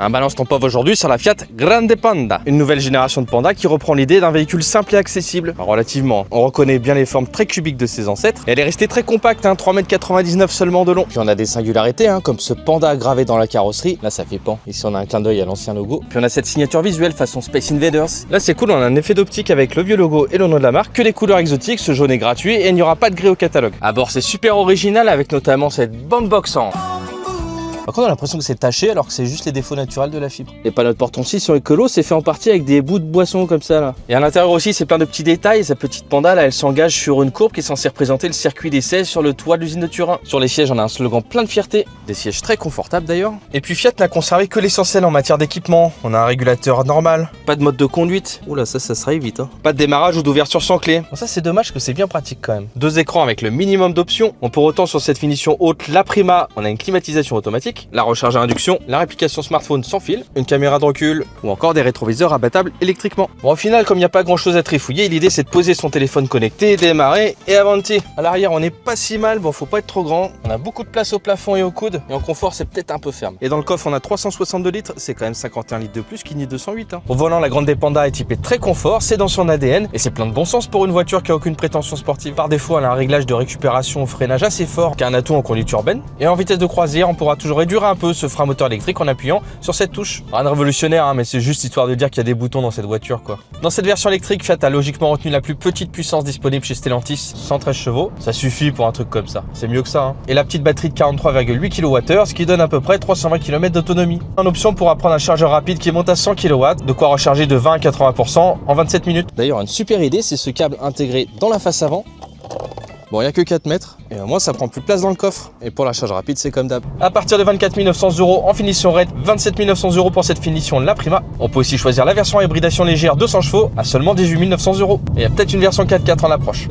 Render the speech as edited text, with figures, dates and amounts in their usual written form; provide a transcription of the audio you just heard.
Un balance ton pauvre aujourd'hui sur la Fiat Grande Panda. Une nouvelle génération de Panda qui reprend l'idée d'un véhicule simple et accessible. Relativement. On reconnaît bien les formes très cubiques de ses ancêtres. Et elle est restée très compacte, 3,99 m seulement de long. Puis on a des singularités, comme ce Panda gravé dans la carrosserie. Là ça fait pan. Ici on a un clin d'œil à l'ancien logo. Puis on a cette signature visuelle façon Space Invaders. Là c'est cool, on a un effet d'optique avec le vieux logo et le nom de la marque. Que les couleurs exotiques, ce jaune est gratuit et il n'y aura pas de gris au catalogue. À bord c'est super original avec notamment cette bombe box en... Par contre, on a l'impression que c'est taché alors que c'est juste les défauts naturels de la fibre. Les panneaux de porte-aussi sont écolos, c'est fait en partie avec des bouts de boisson comme ça là. Et à l'intérieur aussi, c'est plein de petits détails. Sa petite Panda là, elle s'engage sur une courbe qui est censée représenter le circuit d'essai sur le toit de l'usine de Turin. Sur les sièges, on a un slogan plein de fierté. Des sièges très confortables d'ailleurs. Et puis Fiat n'a conservé que l'essentiel en matière d'équipement. On a un régulateur normal, pas de mode de conduite. Oula, ça se raye vite. Pas de démarrage ou d'ouverture sans clé. Bon, ça c'est dommage que c'est bien pratique quand même. Deux écrans avec le minimum d'options. On peut autant sur cette finition haute, la Prima, on a une climatisation automatique, la recharge à induction, la réplication smartphone sans fil, une caméra de recul ou encore des rétroviseurs abattables électriquement. Bon, au final, comme il n'y a pas grand chose à trifouiller, l'idée c'est de poser son téléphone connecté, démarrer et avanti. À l'arrière, on n'est pas si mal, bon, faut pas être trop grand. On a beaucoup de place au plafond et au coude et en confort, c'est peut-être un peu ferme. Et dans le coffre, on a 362 litres, c'est quand même 51 litres de plus qu'il n'y 208. Au volant, la Grande Panda est typée très confort, c'est dans son ADN et c'est plein de bon sens pour une voiture qui a aucune prétention sportive. Par défaut, elle a un réglage de récupération au freinage assez fort, qui est un atout en conduite urbaine. Et en vitesse de croisière, on pourra toujours réduire un peu ce frein moteur électrique en appuyant sur cette touche. Rien de révolutionnaire, mais c'est juste histoire de dire qu'il y a des boutons dans cette voiture quoi. Dans cette version électrique, Fiat a logiquement retenu la plus petite puissance disponible chez Stellantis, 113 chevaux. Ça suffit pour un truc comme ça, c'est mieux que ça. Et la petite batterie de 43,8 kWh, ce qui donne à peu près 320 km d'autonomie. En option, on pourra prendre un chargeur rapide qui monte à 100 kW, de quoi recharger de 20 à 80% en 27 minutes. D'ailleurs, une super idée, c'est ce câble intégré dans la face avant. Bon, il n'y a que 4 mètres, et au moins ça prend plus de place dans le coffre. Et pour la charge rapide, c'est comme d'hab. À partir de 24 900 € en finition raid, 27 900 € pour cette finition La Prima. On peut aussi choisir la version hybridation légère 200 chevaux à seulement 18 900 €. Et il y a peut-être une version 4x4 en approche.